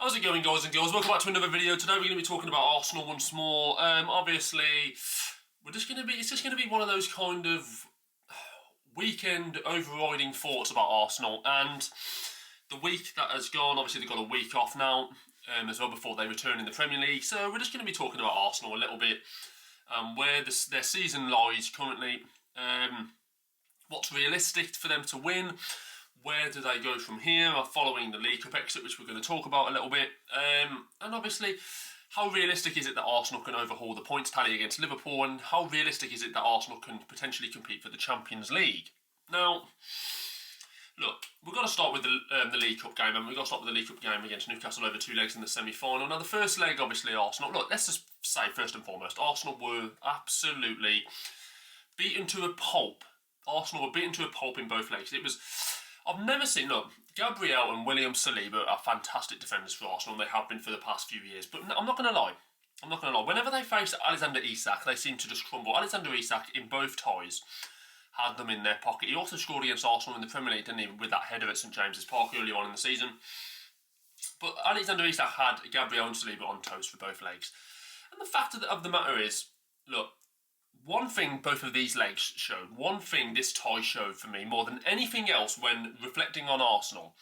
How's it going, guys and girls? Welcome back to another video. Today we're going to be talking about Arsenal once more. Obviously, it's just going to be one of those kind of weekend overriding thoughts about Arsenal. And the week that has gone, obviously they've got a week off now as well before they return in the Premier League. So we're just going to be talking about Arsenal a little bit, where their season lies currently, what's realistic for them to win. Where do they go from here following the League Cup exit, which we're going to talk about a little bit. And obviously, how realistic is it that Arsenal can overhaul the points tally against Liverpool, and how realistic is it that Arsenal can potentially compete for the Champions League? Now, look, we've got to start with the League Cup game, and we've got to start with the League Cup game against Newcastle over 2 legs in the semi-final. Now, the first leg, obviously, Arsenal. Look, let's just say, first and foremost, Arsenal were absolutely beaten to a pulp. Arsenal were beaten to a pulp in both legs. I've never seen, look, Gabriel and William Saliba are fantastic defenders for Arsenal, and they have been for the past few years. But I'm not going to lie. Whenever they face Alexander Isak, they seem to just crumble. Alexander Isak, in both ties, had them in their pocket. He also scored against Arsenal in the Premier League, didn't he, with that header at St James's Park early on in the season. But Alexander Isak had Gabriel and Saliba on toast for both legs. And the fact of the matter is, look, one thing both of these legs showed, one thing this tie showed for me more than anything else when reflecting on Arsenal,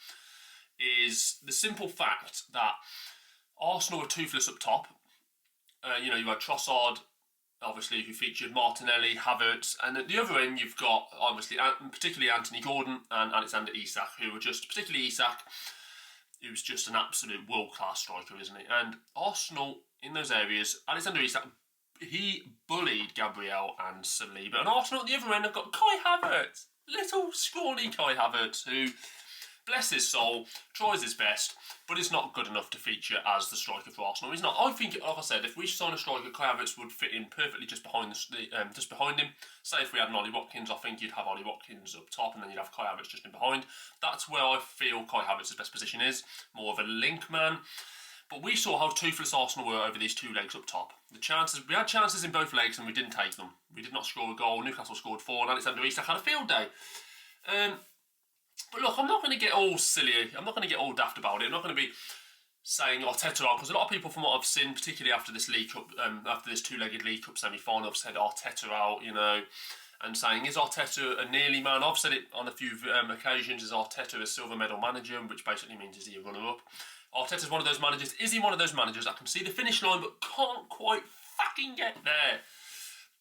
is the simple fact that Arsenal were toothless up top. You had Trossard, obviously, who featured Martinelli, Havertz, and at the other end you've got, obviously, particularly Anthony Gordon and Alexander Isak, who were just, particularly Isak, who's just an absolute world-class striker, isn't he? And Arsenal, in those areas, Alexander Isak, he bullied Gabriel and Saliba. And Arsenal at the other end have got Kai Havertz. Little scrawny Kai Havertz, who, bless his soul, tries his best, but is not good enough to feature as the striker for Arsenal. He's not. I think, like I said, if we sign a striker, Kai Havertz would fit in perfectly just behind him. Say if we had an Ollie Watkins, I think you'd have Ollie Watkins up top, and then you'd have Kai Havertz just in behind. That's where I feel Kai Havertz's best position is, more of a link man. But we saw how toothless Arsenal were over these 2 legs up top. We had chances in both legs and we didn't take them. We did not score a goal. Newcastle scored 4 and Alexander Isak had a field day. But look, I'm not going to get all silly. I'm not going to get all daft about it. I'm not going to be saying Arteta out, because a lot of people, from what I've seen, particularly after this League Cup, after this 2-legged League Cup semi-final, have said Arteta out, and saying, is Arteta a nearly man? I've said it on a few occasions, is Arteta a silver medal manager, which basically means is he a runner-up? Arteta's one of those managers. Is he one of those managers that can see the finish line but can't quite fucking get there?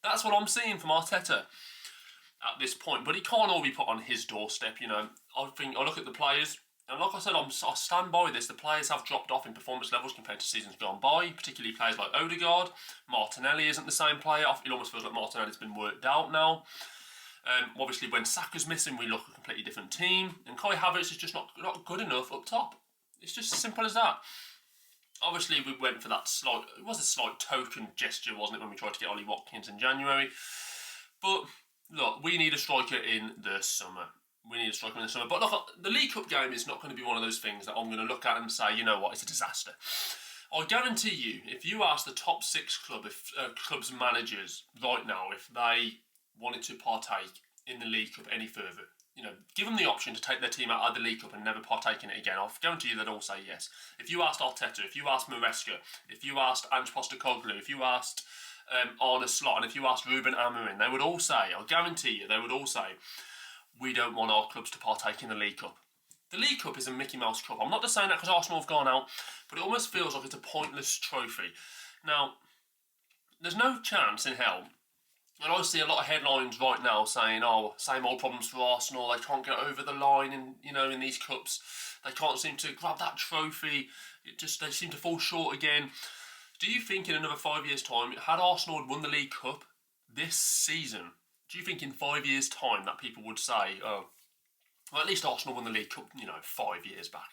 That's what I'm seeing from Arteta at this point. But he can't all be put on his doorstep, I look at the players, and like I said, I stand by this. The players have dropped off in performance levels compared to seasons gone by, particularly players like Odegaard. Martinelli isn't the same player. It almost feels like Martinelli's been worked out now. Obviously, when Saka's missing, we look a completely different team. And Kai Havertz is just not good enough up top. It's just as simple as that. Obviously, we went for that it was a slight token gesture, wasn't it, when we tried to get Ollie Watkins in January. But, look, we need a striker in the summer. But look, the League Cup game is not going to be one of those things that I'm going to look at and say, you know what, it's a disaster. I guarantee you, if you ask the top 6 clubs' managers right now if they wanted to partake in the League Cup any further, give them the option to take their team out of the League Cup and never partake in it again, I'll guarantee you they'd all say yes. If you asked Arteta, if you asked Maresca, if you asked Ange Postecoglou, if you asked Arne Slot, and if you asked Ruben Amorim, they would all say, I'll guarantee you, they would all say, we don't want our clubs to partake in the League Cup. The League Cup is a Mickey Mouse Cup. I'm not just saying that because Arsenal have gone out, but it almost feels like it's a pointless trophy. Now, there's no chance in hell. And I see a lot of headlines right now saying, same old problems for Arsenal, they can't get over the line in these cups, they can't seem to grab that trophy, they seem to fall short again. Do you think in another 5 years' time, had Arsenal won the League Cup this season, do you think in 5 years' time that people would say, well, at least Arsenal won the League Cup, 5 years back?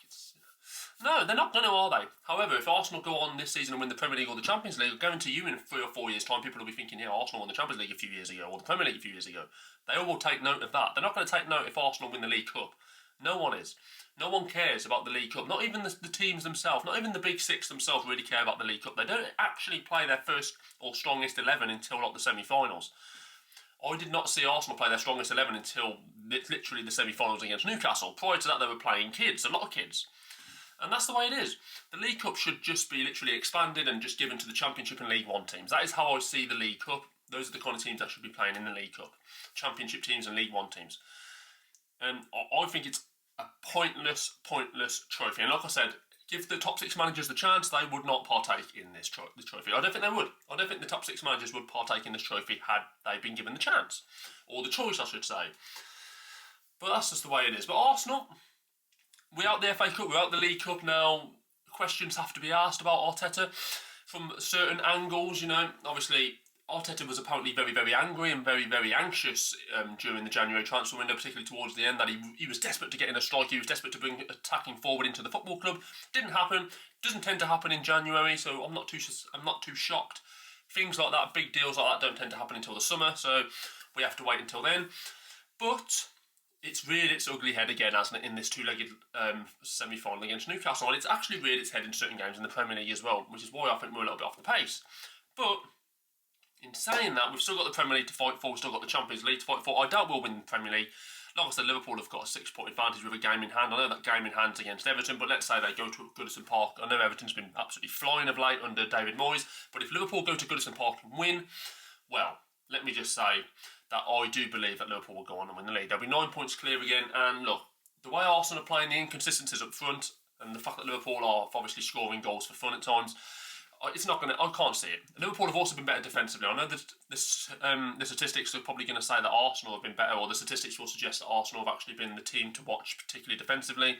No, they're not going to, are they? However, if Arsenal go on this season and win the Premier League or the Champions League, I guarantee you in 3 or 4 years' time, people will be thinking, yeah, Arsenal won the Champions League a few years ago, or the Premier League a few years ago. They all will take note of that. They're not going to take note if Arsenal win the League Cup. No one is. No one cares about the League Cup. Not even the teams themselves, not even the Big Six themselves really care about the League Cup. They don't actually play their first or strongest 11 until the semi-finals. I did not see Arsenal play their strongest 11 until literally the semi-finals against Newcastle. Prior to that, they were playing kids, a lot of kids. And that's the way it is. The League Cup should just be literally expanded and just given to the Championship and League One teams. That is how I see the League Cup. Those are the kind of teams that should be playing in the League Cup. Championship teams and League One teams. And I think it's a pointless trophy. And like I said, give the top 6 managers the chance, they would not partake in this trophy. I don't think they would. I don't think the top 6 managers would partake in this trophy had they been given the chance. Or the choice, I should say. But that's just the way it is. But Arsenal, we're out the FA Cup, we're out the League Cup now. Questions have to be asked about Arteta from certain angles, you know. Obviously, Arteta was apparently very angry and very anxious during the January transfer window, particularly towards the end, that he was desperate to get in a strike, he was desperate to bring attacking forward into the football club. Didn't happen, doesn't tend to happen in January, so I'm not too shocked. Things like that, big deals like that, don't tend to happen until the summer, so we have to wait until then. But it's reared its ugly head again, hasn't it, in this two-legged semi-final against Newcastle, and it's actually reared its head in certain games in the Premier League as well, which is why I think we're a little bit off the pace. But in saying that, we've still got the Premier League to fight for, we've still got the Champions League to fight for. I doubt we'll win the Premier League. Like I said, Liverpool have got a 6-point advantage with a game in hand. I know that game in hand's against Everton, but let's say they go to Goodison Park. I know Everton's been absolutely flying of late under David Moyes, but if Liverpool go to Goodison Park and win, well, let me just say that I do believe that Liverpool will go on and win the league. They'll be 9 points clear again, and look, the way Arsenal are playing, the inconsistencies up front, and the fact that Liverpool are obviously scoring goals for fun at times, it's not going to. I can't see it. Liverpool have also been better defensively. I know that the statistics are probably going to say that Arsenal have been better, or the statistics will suggest that Arsenal have actually been the team to watch, particularly defensively.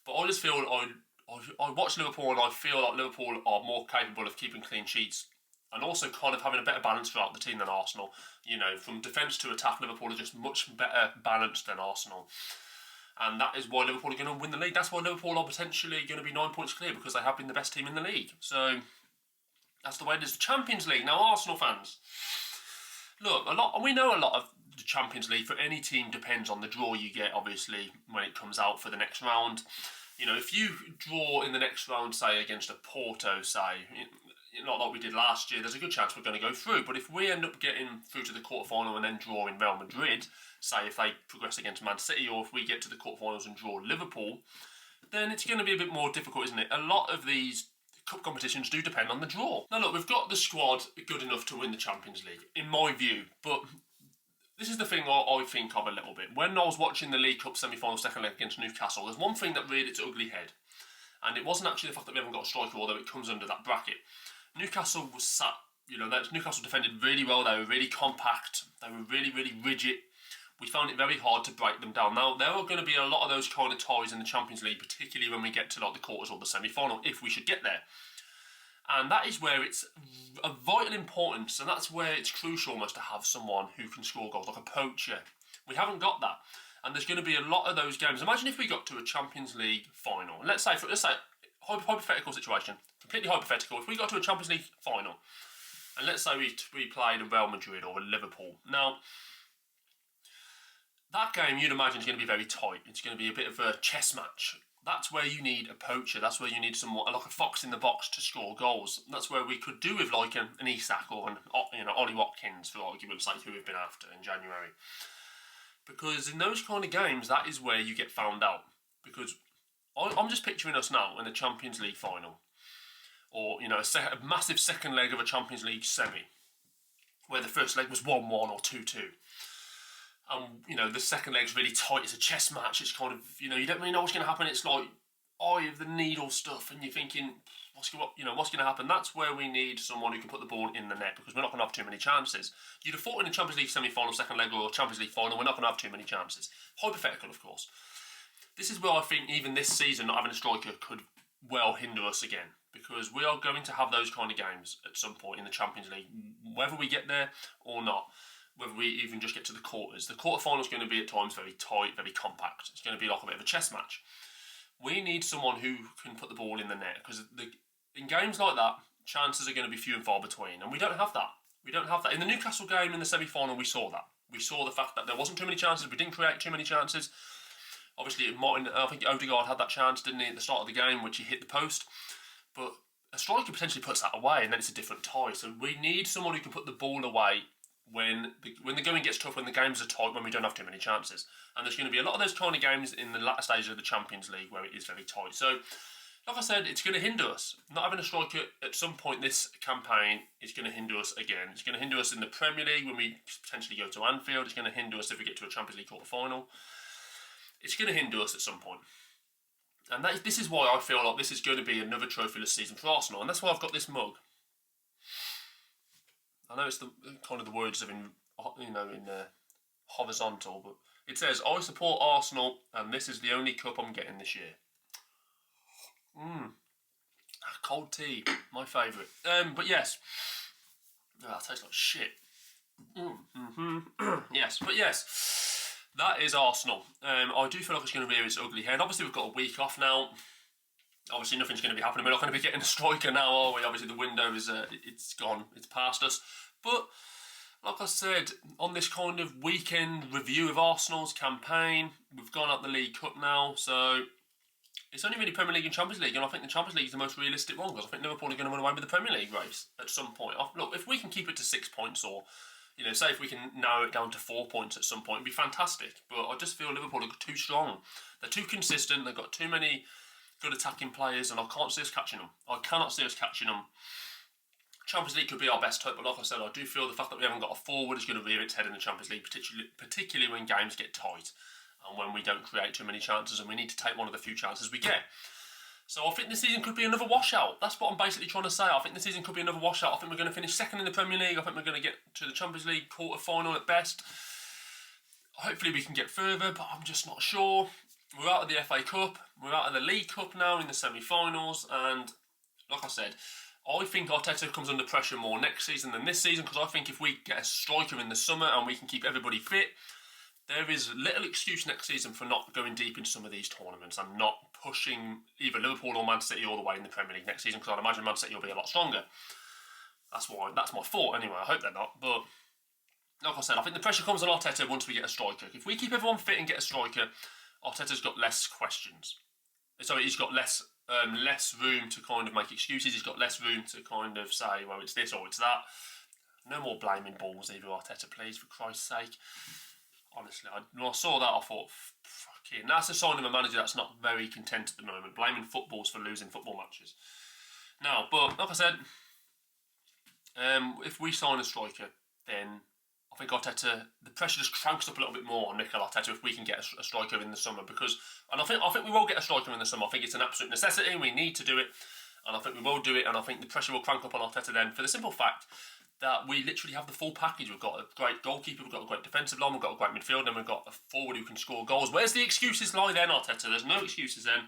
But I just feel I watch Liverpool and I feel like Liverpool are more capable of keeping clean sheets and also kind of having a better balance throughout the team than Arsenal. You know, from defence to attack, Liverpool are just much better balanced than Arsenal. And that is why Liverpool are going to win the league. That's why Liverpool are potentially going to be 9 points clear, because they have been the best team in the league. So that's the way it is. The Champions League. Now, Arsenal fans, look, we know a lot of the Champions League for any team depends on the draw you get, obviously, when it comes out for the next round. You know, if you draw in the next round, say, against a Porto, say, not like we did last year, there's a good chance we're going to go through. But if we end up getting through to the quarterfinal and then drawing Real Madrid, say if they progress against Man City, or if we get to the quarterfinals and draw Liverpool, then it's going to be a bit more difficult, isn't it? A lot of these cup competitions do depend on the draw. Now look, we've got the squad good enough to win the Champions League, in my view, but this is the thing I think of a little bit. When I was watching the League Cup semi-final second leg against Newcastle, there's one thing that reared its ugly head, and it wasn't actually the fact that we haven't got a striker, although it comes under that bracket. Newcastle was sat, Newcastle defended really well, they were really compact, they were really rigid. We found it very hard to break them down. Now, there are going to be a lot of those kind of ties in the Champions League, particularly when we get to like the quarters or the semi-final, if we should get there. And that is where it's of vital importance, and that's where it's crucial almost to have someone who can score goals, like a poacher. We haven't got that. And there's going to be a lot of those games. Imagine if we got to a Champions League final. Let's say hypothetical situation, completely hypothetical. If we got to a Champions League final, and let's say we played a Real Madrid or a Liverpool. Now, that game, you'd imagine, is going to be very tight. It's going to be a bit of a chess match. That's where you need a poacher. That's where you need someone like a fox in the box to score goals. That's where we could do with like an Isak or Ollie Watkins, for argument's sake, who we've been after in January. Because in those kind of games, that is where you get found out. Because I'm just picturing us now in a Champions League final, or a massive second leg of a Champions League semi, where the first leg was 1-1 or 2-2. The second leg's really tight. It's a chess match. It's kind of, you don't really know what's going to happen. It's like eye of the needle stuff, and you're thinking, what's going to happen? That's where we need someone who can put the ball in the net, because we're not going to have too many chances. You'd have thought in the Champions League semi-final, second leg, or Champions League final, we're not going to have too many chances. Hypothetical, of course. This is where I think even this season, not having a striker could well hinder us again, because we are going to have those kind of games at some point in the Champions League, whether we get there or not. Whether we even just get to the quarters. The quarterfinal is going to be at times very tight, very compact. It's going to be like a bit of a chess match. We need someone who can put the ball in the net, because in games like that, chances are going to be few and far between, and we don't have that. We don't have that. In the Newcastle game in the semi-final, we saw that. We saw the fact that there wasn't too many chances. We didn't create too many chances. Obviously, I think Odegaard had that chance, didn't he, at the start of the game, which he hit the post. But a striker potentially puts that away, and then it's a different tie. So we need someone who can put the ball away when the going gets tough, when the games are tight, when we don't have too many chances. And there's going to be a lot of those kind of games in the latter stages of the Champions League where it is very tight. So like I said, it's going to hinder us. Not having a striker at some point this campaign is going to hinder us again. It's going to hinder us in the Premier League when we potentially go to Anfield. It's going to hinder us if we get to a Champions League quarter-final. It's going to hinder us at some point. And this is why I feel like this is going to be another trophyless season for Arsenal. And that's why I've got this mug. I know it's the kind of the words of in horizontal, but it says, I support Arsenal and this is the only cup I'm getting this year. Cold tea, my favourite. But yes, that tastes like shit. Yes, but yes, that is Arsenal. I do feel like it's going to rear its ugly head. Obviously, we've got a week off now. Obviously, nothing's going to be happening. We're not going to be getting a striker now, are we? Obviously, the window is it's gone. It's past us. But like I said, on this kind of weekend review of Arsenal's campaign, we've gone up the League Cup now, so it's only really Premier League and Champions League, and I think the Champions League is the most realistic one, because I think Liverpool are going to run away with the Premier League race at some point. Look, if we can keep it to 6 points, or say if we can narrow it down to 4 points at some point, it'd be fantastic. But I just feel Liverpool are too strong. They're too consistent. They've got too many good attacking players, and I can't see us catching them. I cannot see us catching them. Champions League could be our best hope, but like I said, I do feel the fact that we haven't got a forward is going to rear its head in the Champions League, particularly when games get tight and when we don't create too many chances, and we need to take one of the few chances we get. So I think this season could be another washout. That's what I'm basically trying to say. I think this season could be another washout. I think we're going to finish second in the Premier League. I think we're going to get to the Champions League quarter-final at best. Hopefully we can get further, but I'm just not sure. We're out of the FA Cup. We're out of the League Cup now in the semi-finals, and like I said, I think Arteta comes under pressure more next season than this season, because I think if we get a striker in the summer and we can keep everybody fit, there is little excuse next season for not going deep in some of these tournaments and not pushing either Liverpool or Man City all the way in the Premier League next season, because I'd imagine Man City will be a lot stronger. That's my thought anyway. I hope they're not, but like I said, I think the pressure comes on Arteta once we get a striker. If we keep everyone fit and get a striker, Arteta's got less questions. So he's got less room to kind of make excuses. He's got less room to kind of say, well, it's this or it's that. No more blaming balls either, Arteta, please, for Christ's sake. Honestly, when I saw that, I thought, fucking, that's a sign of a manager that's not very content at the moment, blaming footballs for losing football matches. Now, but like I said, if we sign a striker, then I think Arteta, the pressure just cranks up a little bit more on Mikel Arteta if we can get a striker in the summer, and I think we will get a striker in the summer. I think it's an absolute necessity. We need to do it, and I think we will do it, and I think the pressure will crank up on Arteta then, for the simple fact that we literally have the full package. We've got a great goalkeeper, we've got a great defensive line, we've got a great midfield, and we've got a forward who can score goals. Where's the excuses lie then, Arteta? There's no excuses then.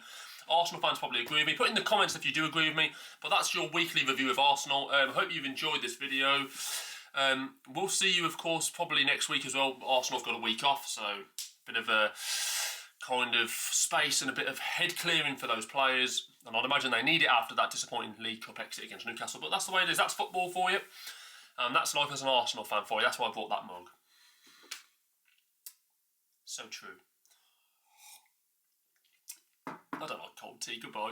Arsenal fans probably agree with me. Put in the comments if you do agree with me. But that's your weekly review of Arsenal. I hope you've enjoyed this video. We'll see you, of course, probably next week as well. Arsenal have got a week off, so a bit of a kind of space and a bit of head clearing for those players. And I'd imagine they need it after that disappointing League Cup exit against Newcastle. But that's the way it is. That's football for you. And that's life as an Arsenal fan for you. That's why I bought that mug. So true. I don't like cold tea. Goodbye.